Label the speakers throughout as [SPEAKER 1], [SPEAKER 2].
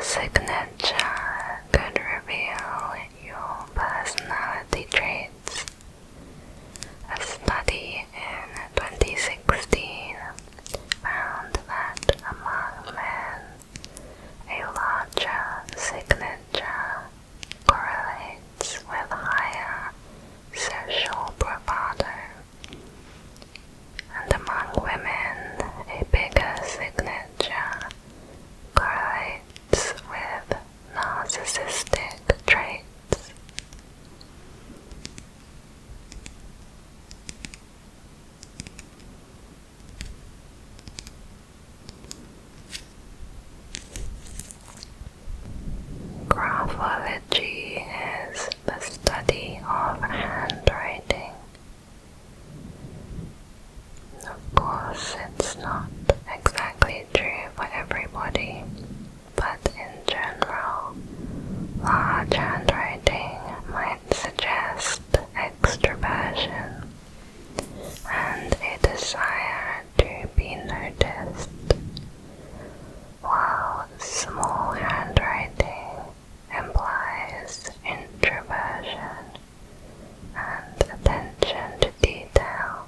[SPEAKER 1] signature could reveal your personality traits. A study in 2016 found that among men, a larger signature correlates with higher social bravado, and among women, a bigger signature correlates with narcissistic traits. Graphology is the study of handwriting. Of course, it's not exactly true for everybody, but in general, large handwriting might suggest extroversion and a desire to be noticed, while small handwriting implies introversion and attention to detail.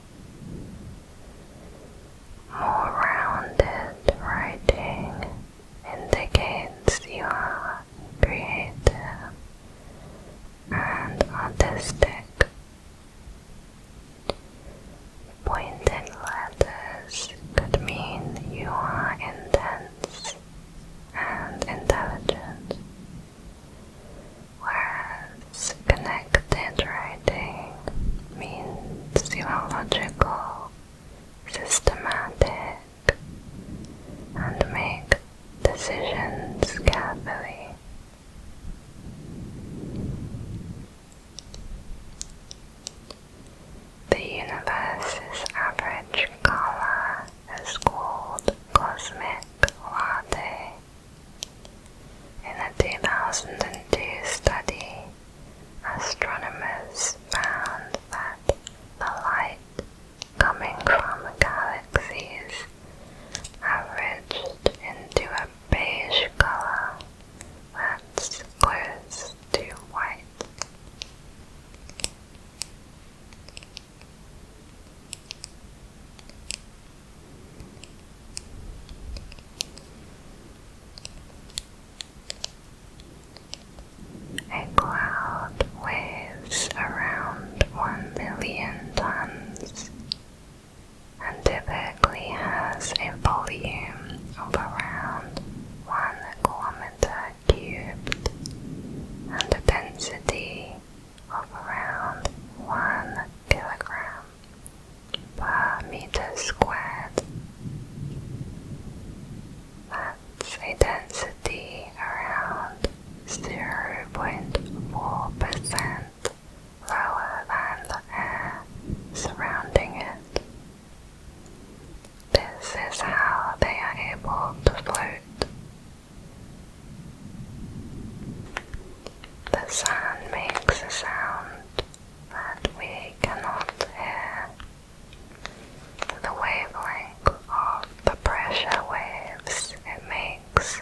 [SPEAKER 1] More rounded writing indicates you are creative and artistic. Pointed letters could mean you are intense and intelligent, whereas connected writing means you are logical, systematic, and make decisions carefully. The universe's average color is called cosmic latte. In a 2002 study, astronomers found that the light coming from galaxies averaged into a beige color that's close to white. A cloud weighs around 1 million tons and typically has a volume of around 1 kilometer cubed and a density of around 1 kilogram per meter squared. That's a density around 0.4% lower than the air surrounding it. This is how they are able to float. The sun makes a sound that we cannot hear. The wavelength of the pressure waves it makes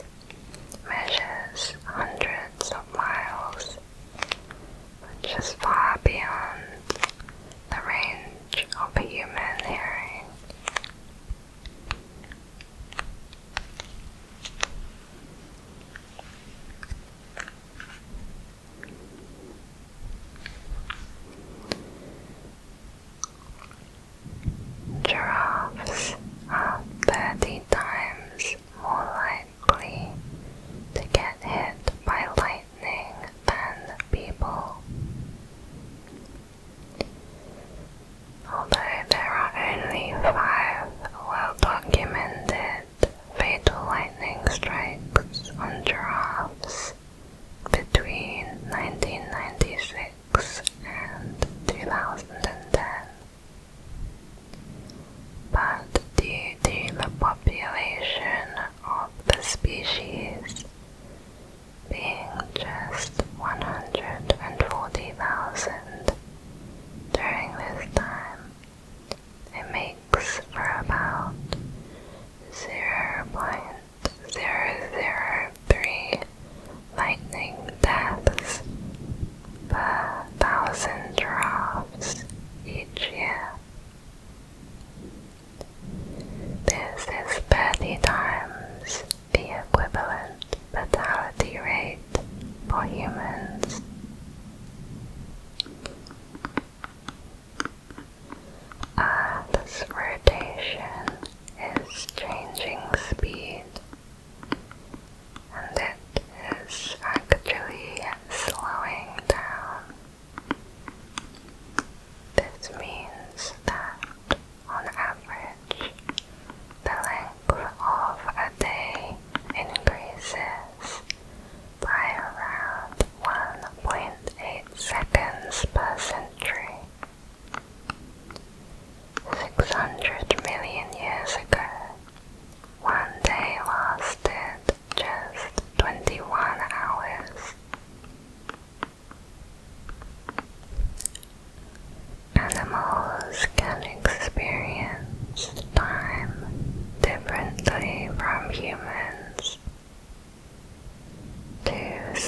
[SPEAKER 1] measures hundreds of miles, which is far beyond the range of human hearing.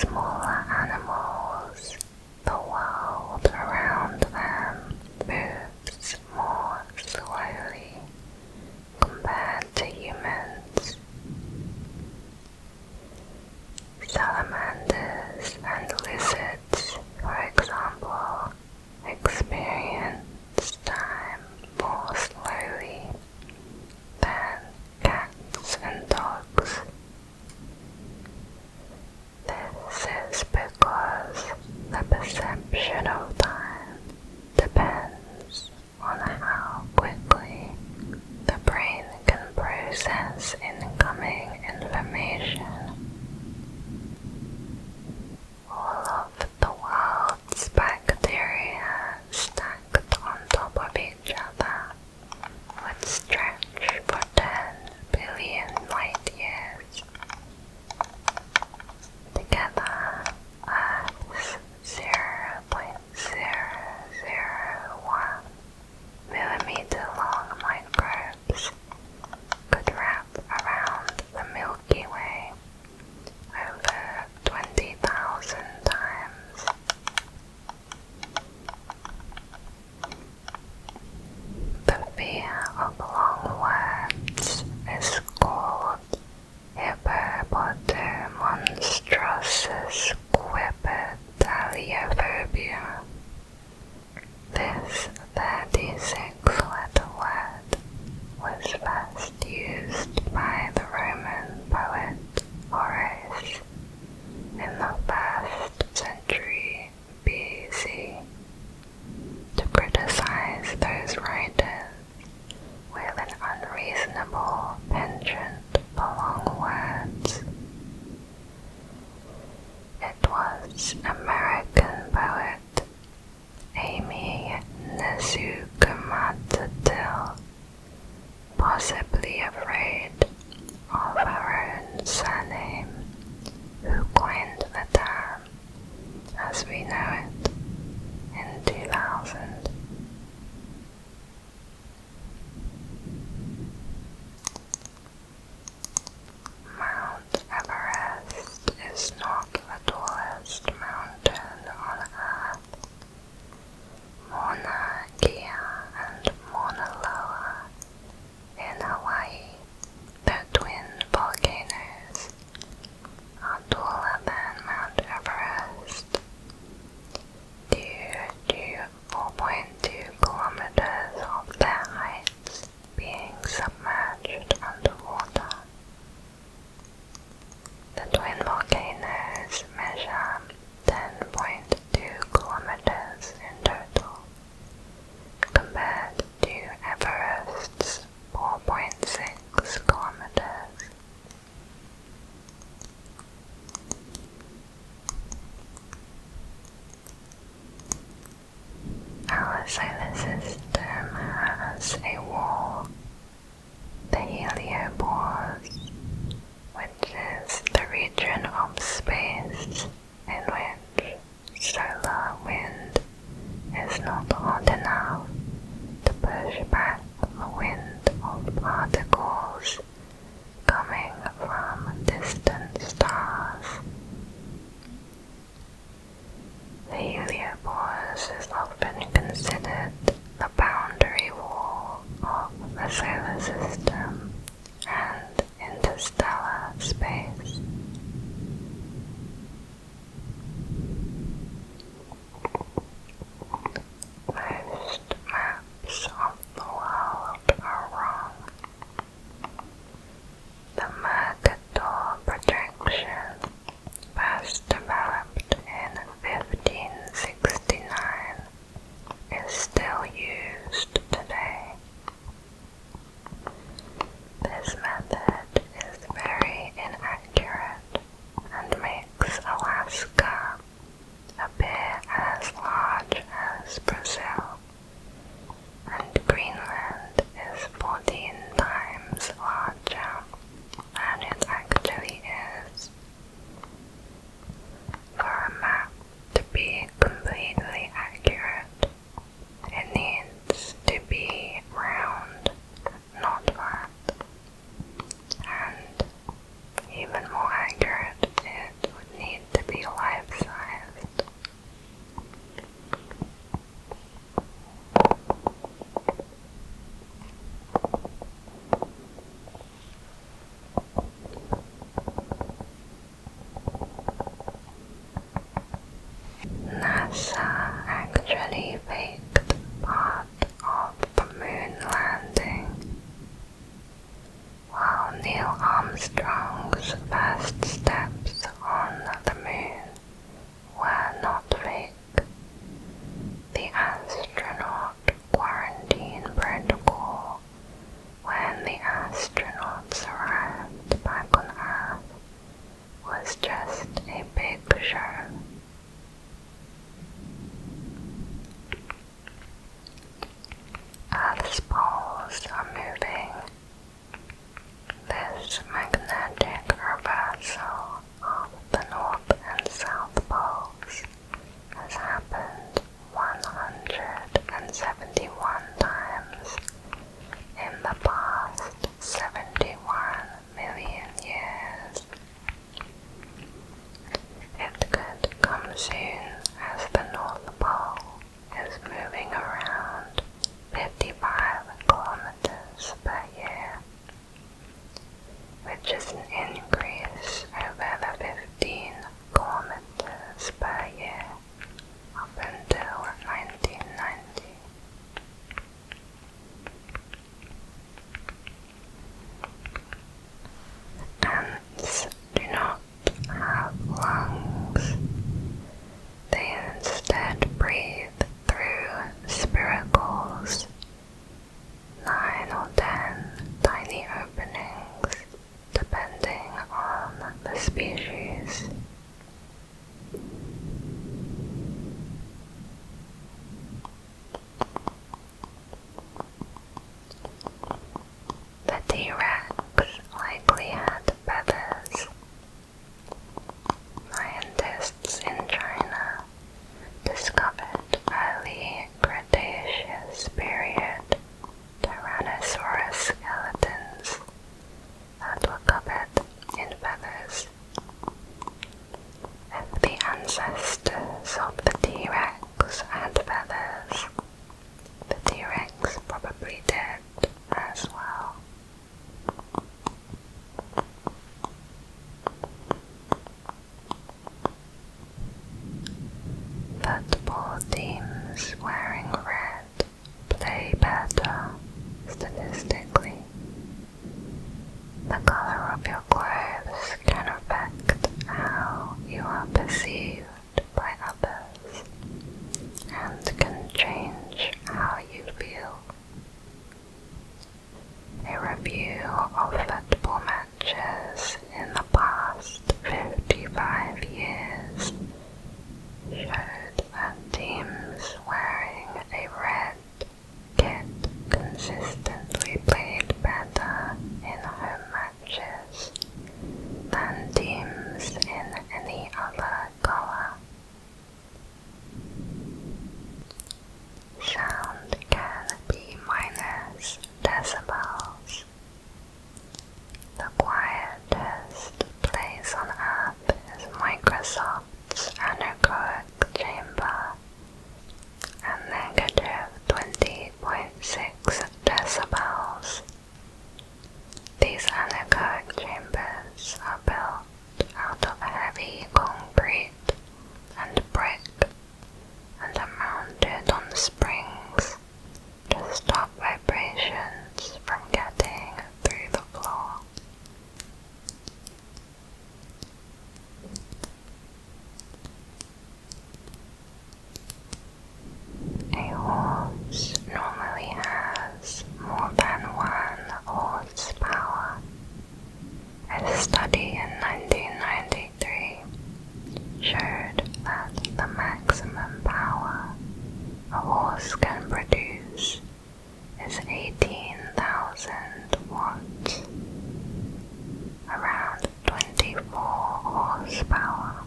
[SPEAKER 1] smaller animals, the world around them moves more slowly compared to humans. Salamanders and lizards, for example, experience time more slowly than cats and dogs. This is because the perception of time depends on how quickly the brain can process incoming information. All of the world's bacteria stacked on top of each other would stretch for 10 billion light years. Together, Earth's 0.001 millimeter long microbes could wrap around the Milky Way over 20,000 times. The fear of long words is called hippopotomonstrous quipedaliophobia. This 36-letter word was first used by the Roman poet Horace in the 1st century BC to criticize those writers with an unreasonable penchant for long words. It was American poet Amy Nezukamatatil, possibly afraid of her own surname, who coined the term as we know it in 2000. Mount Everest is not the tallest mountain soon as the North Pole is moving around 55 kilometers per year, which is an increase over the 15 kilometers per year up until 1990. Ants do not have lungs. They instead breathe through spiracles, 9 or 10 tiny openings, depending on the species. The T-Rex likely had feathers. Scientists in China discovered early Cretaceous period Tyrannosaurus skeletons that were covered in feathers. If the ancestors of the T-Rex had feathers, the T-Rex probably did as well. Football teams wearing red play better statistically. The color of your clothes can affect how you are perceived by others and can change how you feel. A review of football matches in the past 55 years showed that teams wearing a red kit consistently played better in home matches than teams in any other color. Sound can be minus decibels. The quietest place on Earth is Microsoft's anechoic chamber at negative 20.6 decibels. These anechoic chambers are built out of heavy concrete and brick and are mounted on springs to stop vibrations from getting through the floor. A horse normally has more than 1 horsepower. A study in 1993 showed that the maximum power a horse can produce is 18,000 watts, around 24 horsepower.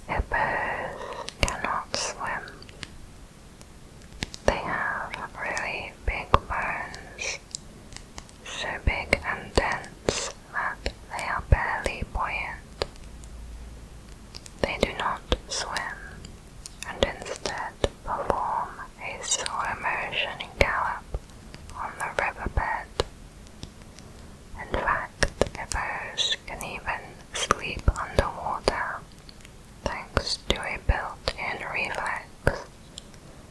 [SPEAKER 1] Hippos cannot swim. They have really big bones, so big and dense that they are barely buoyant. They do not swim and instead perform a slow-motion gallop on the riverbed. In fact, hippos can even sleep underwater thanks to a built-in reflex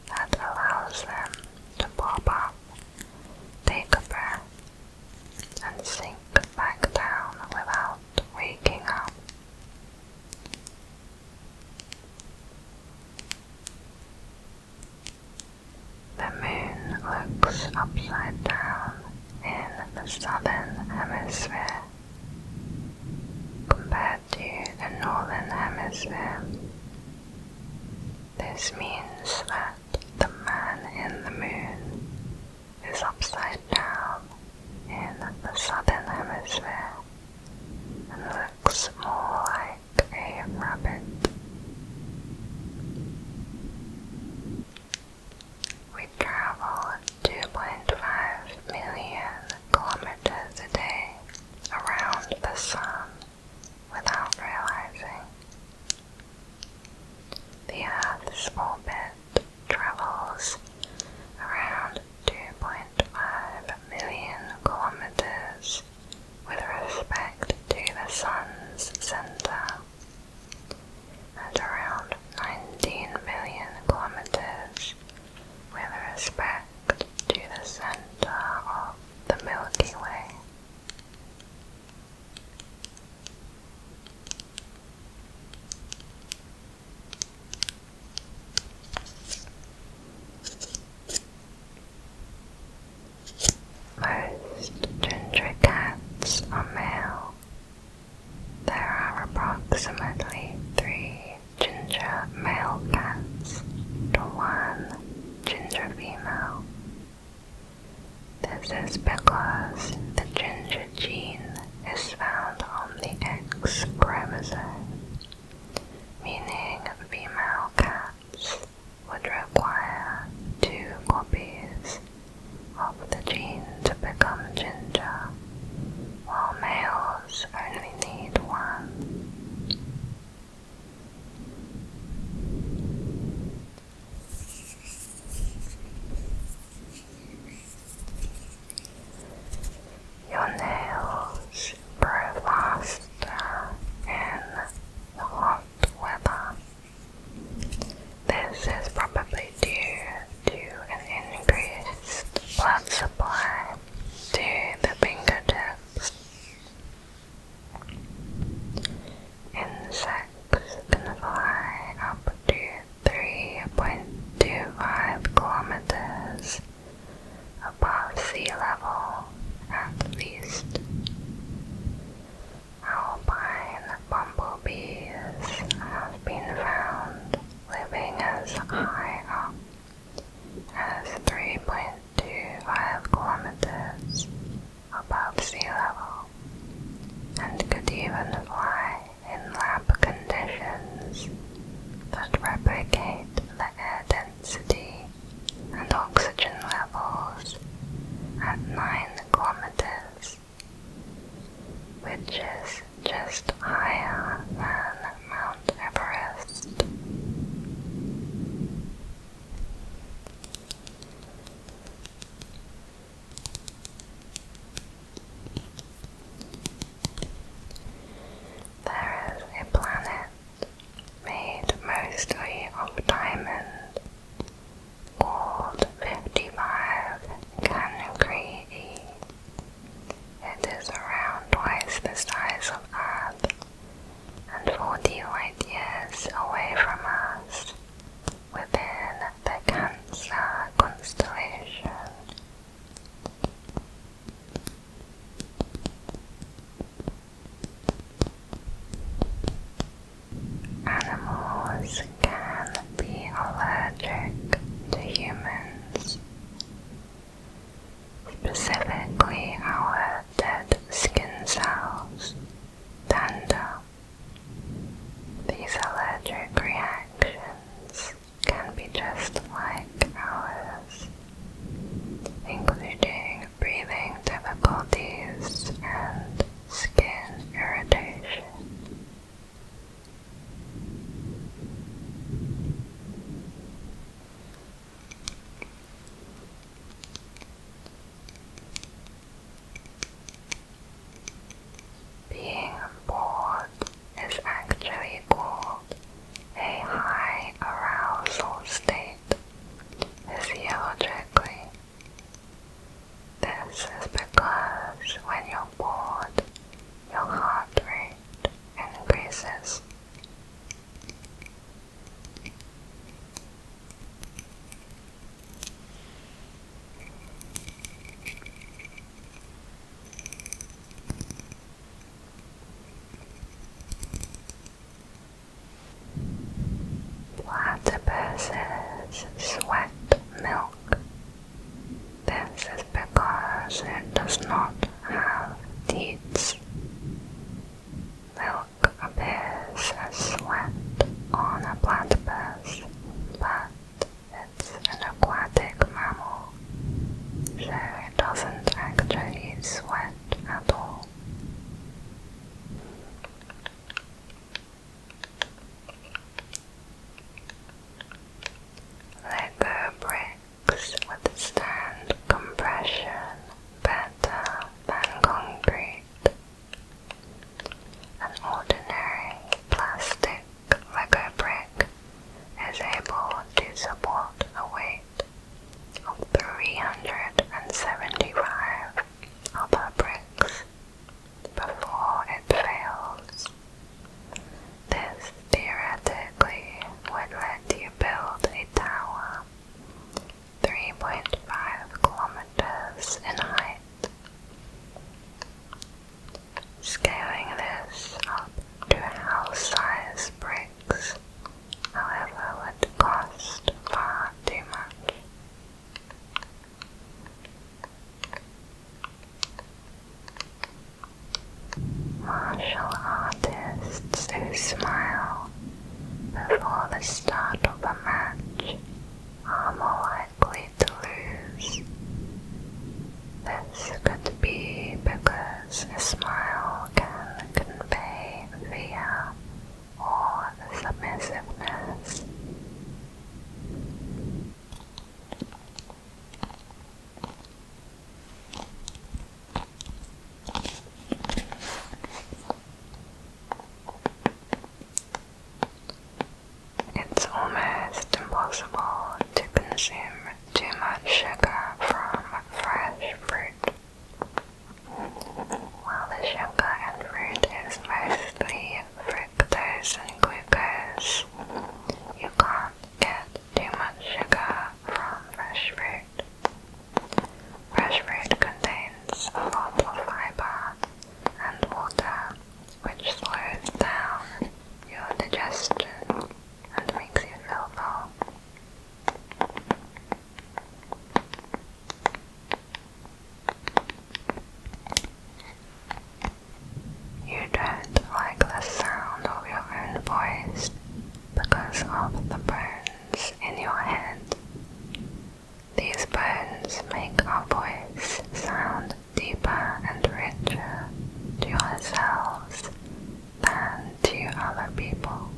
[SPEAKER 1] that allows them to pop up, take a breath, and sink back down without waking up. The moon looks upside down in the southern hemisphere compared to the northern hemisphere. This means that the man in the moon is upside down in the southern hemisphere and looks more like a rabbit. its orbit travels around 2.5 million kilometers with respect to the Sun's center, and around 19 million kilometers with respect to the center of the Milky Way. Most ginger cats are male. There are approximately 3 ginger male cats to 1 ginger female. This is because the ginger gene is found on the X chromosome, meaning female cats would require 2 copies of the gene to become ginger, while males only need 1. Your nails grow faster in the hot weather. This is probably due to an increased blood supply to the fingertips. Insects can fly up to 3.25 kilometers above sea level at least. Alpine bumblebees have been found living as high up as 3.25 kilometers above sea level, and could even fly in lab conditions that replicate the air density and oxygen levels at 9 kilometers, which is just higher than Mount Everest. There is a planet made mostly of diamond called 55 Cancri. It is around twice the size of Earth and 40 light years away from us, within the Cancer constellation. Animals can be allergic to humans, specifically our dead skin cells, tanda. These allergic reactions can be just like ours, including breathing difficulties and skin irritation. Being bored is actually called a high arousal state physiologically. This is because when you're bored, your heart rate increases. Platypuses sweat milk. This is because it does not have teats. Milk appears as sweat on a platypus, but it's an aquatic mammal, so it doesn't actually sweat at all. the start of a match are more likely to lose. This could be because a smile can convey fear or submissiveness. It's almost impossible to consume too much sugar from fresh fruit. While the sugar in fruit is mostly fructose and glucose, you can't get too much sugar from fresh fruit. Fresh fruit contains a lot of fiber and water, which slows down your digestion and makes you feel full. You don't like the sound of your own voice because of the bones in your head. These bones make our voice sound deeper and richer to ourselves than to other people.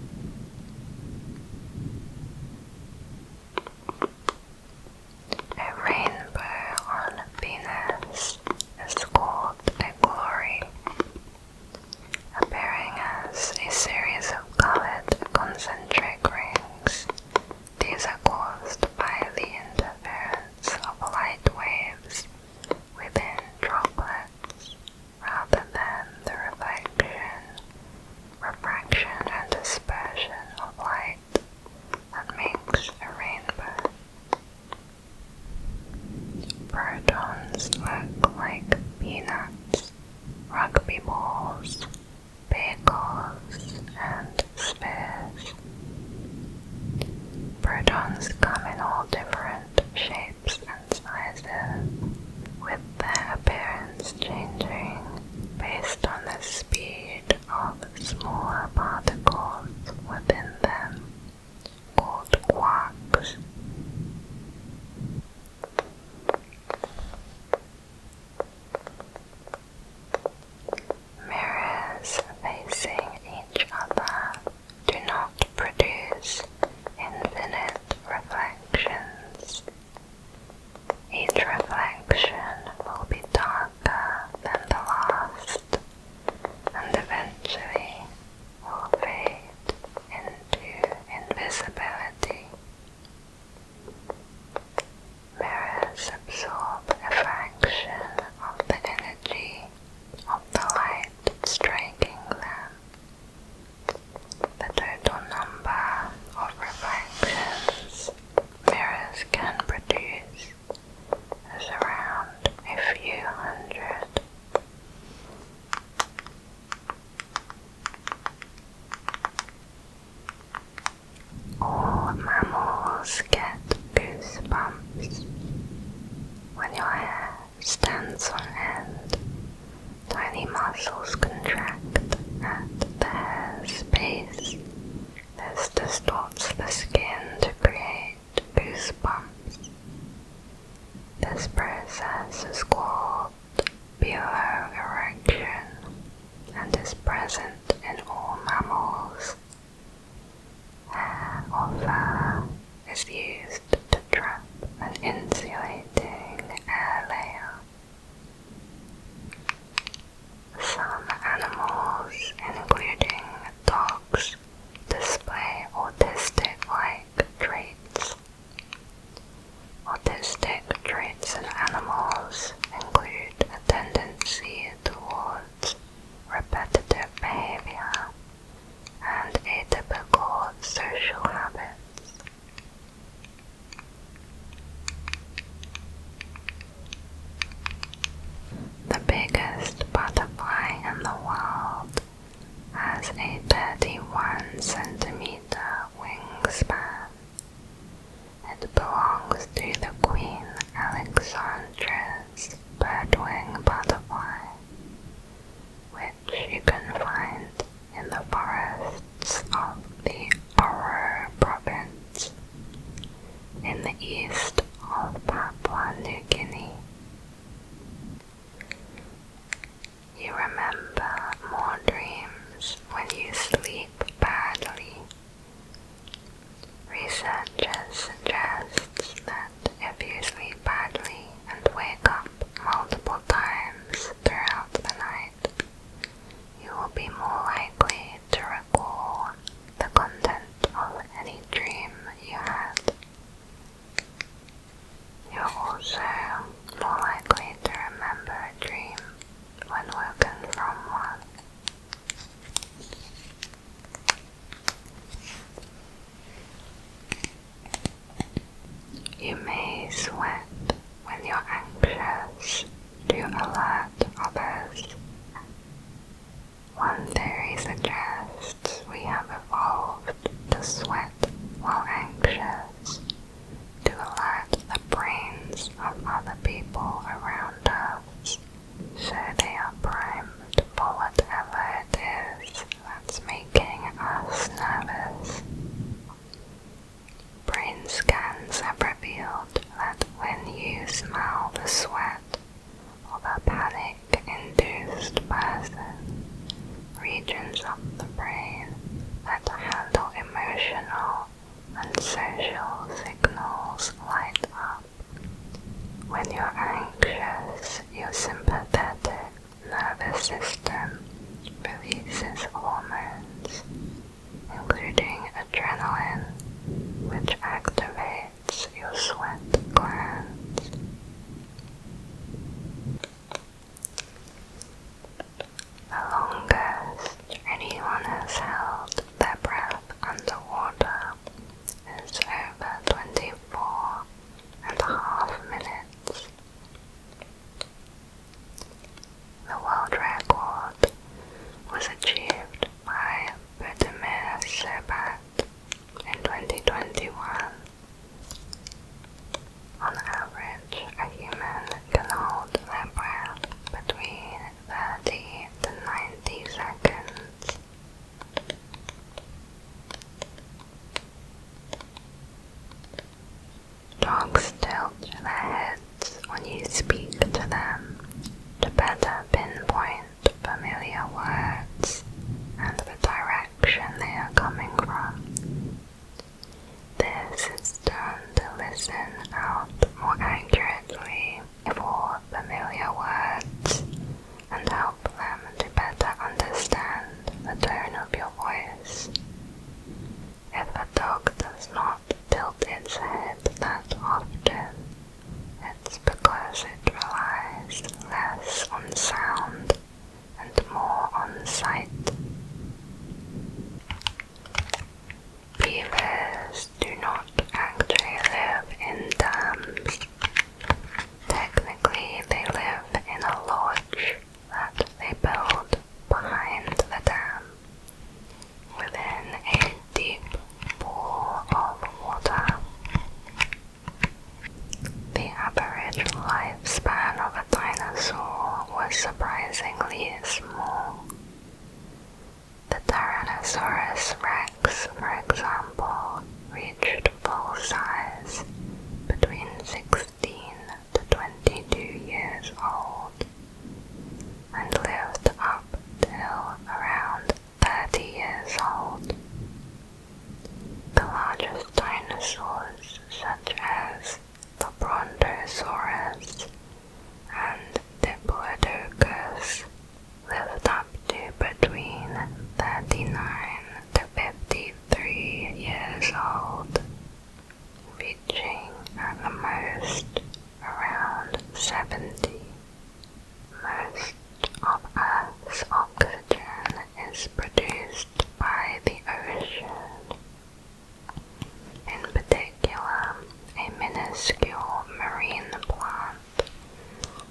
[SPEAKER 1] A rainbow on Venus is called a glory, appearing as a series of colored concentric rings. These are caused by the interference of light waves within droplets rather than the refraction and dispersion of light that makes a rainbow. Protons look like peanuts, rugby balls, bagels, and spheres. Protons come in all different shapes and sizes, with their appearance changing based on the speed of smaller particles within them, called quarks. Mirrors facing each other do not produce infinite reflections. Each reflection will be darker than the last, and eventually will fade into invisibility. Mirrors absorb a fraction of the energy of the light striking them. The total number of reflections mirrors can produce is around a few hundred. All mammals get goosebumps. When your hair stands on end, tiny muscles contract at the hair's base. This distorts the skin to create goosebumps. This process is called Beaver erection and is present in all mammals. Hair or fur is used to trap an insulating air layer. Some You may sweat when you're anxious to alert others. One theory suggests we have evolved to sweat while anxious, to alert the brains of other people around us, so they are primed for whatever it is that's making us nervous. Brain scans have revealed that when you smell the sweat of a panic-induced person, regions of the brain that handle emotional and social signals light up. When you're anxious, your sympathetic nervous system releases hormones, including adrenaline, which activates your sweat glands. The longest anyone has held their breath underwater is over 24.5 minutes. The world record was achieved by Beaver in 2021. On average, a human can hold their breath between 30 to 90 seconds. Dogs tilt their heads when you speak to them to better pinpoint familiar words and the direction they are coming from. This is done to listen out more accurately for familiar words and help them to better understand the tone of your voice. If a dog does not tilt its head that often, it's because it relies less on sound and more on sight. Beavers do not actually live in dams. Technically, they live in a lodge that they build behind the dam, within a deep pool of water. The average lifespan of a dinosaur was surprisingly small. The Tyrannosaurus rex, for example, reached full size between 16 to 22 years old and lived up till around 30 years old. The largest dinosaurs, such as the Brontosaurus and Diplodocus, lived up to between 39 to 53 years old, reaching at the most around 70. Most of Earth's oxygen is produced by the ocean. In particular, a minuscule marine plant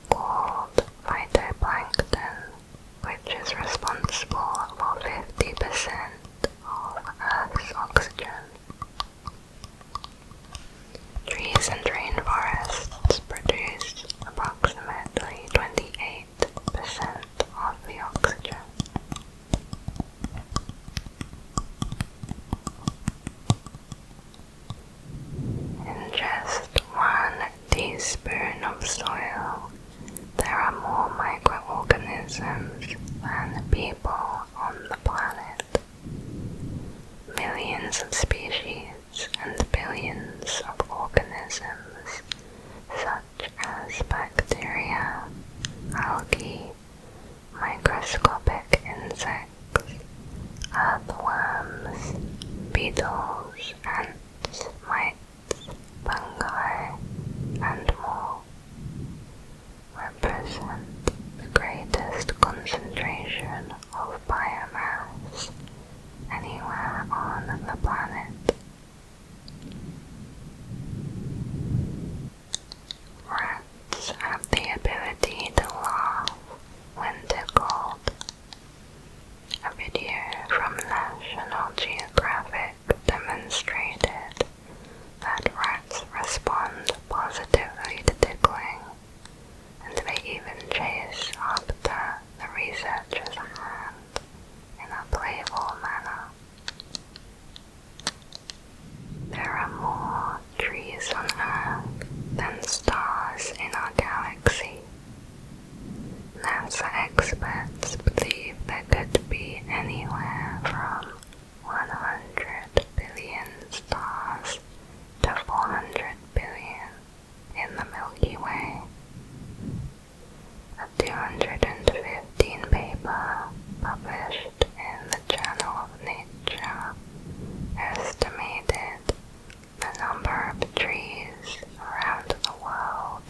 [SPEAKER 1] called phytoplankton, which is responsible for 50% of Earth's oxygen. Trees and rainforests produce approximately space on Earth than stars in our galaxy. NASA experts believe there could be anywhere from 100 billion stars to 400 billion in the Milky Way. A 215 paper published in the Journal of Nature estimated the number of trees around the world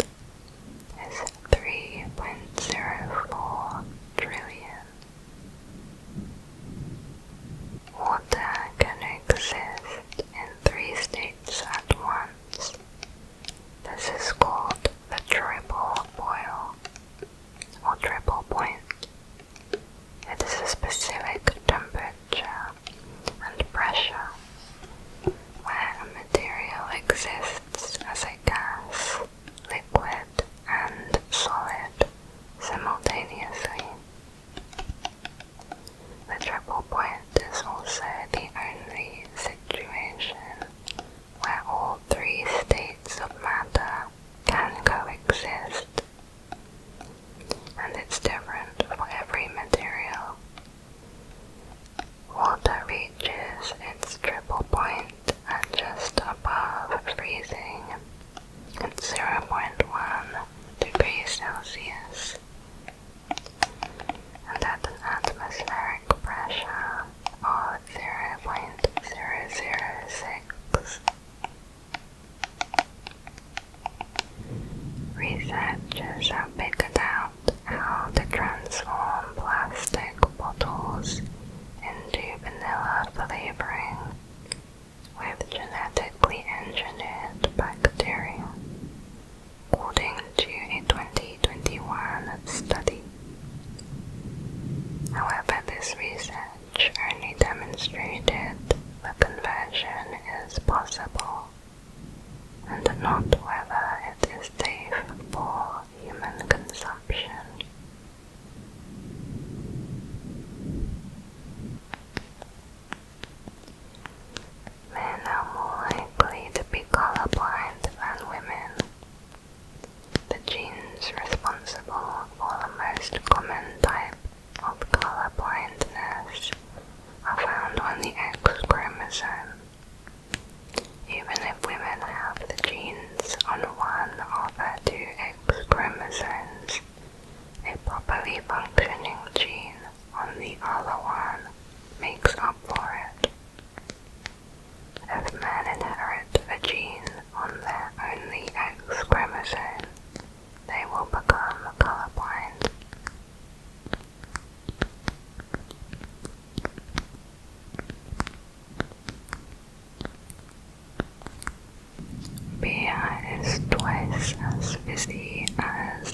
[SPEAKER 1] is 3.04 trillion. Water can exist in 3 states at once. This is called the triple boil, or triple point. It is a specific temperature and pressure where a material exists as a gas, liquid, and solid simultaneously. The triple point is also the only situation where all 3 states of matter can coexist, and it's different for every material. Water reaches its triple point at just above freezing at 0.1 degrees Celsius, and at an atmospheric pressure of 0.006. Researchers have figured out how to transform plastic bottles into vanilla flavoring with genetically engineered bacteria, according to a 2021 study. However, this research only demonstrated the conversion is possible, and not whether it is safe for human consumption. Men are more likely to be colorblind than women. The genes responsible for the most common type of colorblindness are found on the X chromosome. Even if women have the genes on one of the 2 X chromosomes, a properly functioning gene on the other one makes up for it. If men inherit a gene on their only X chromosome, they will become colorblind. Beer is twice as fizzy as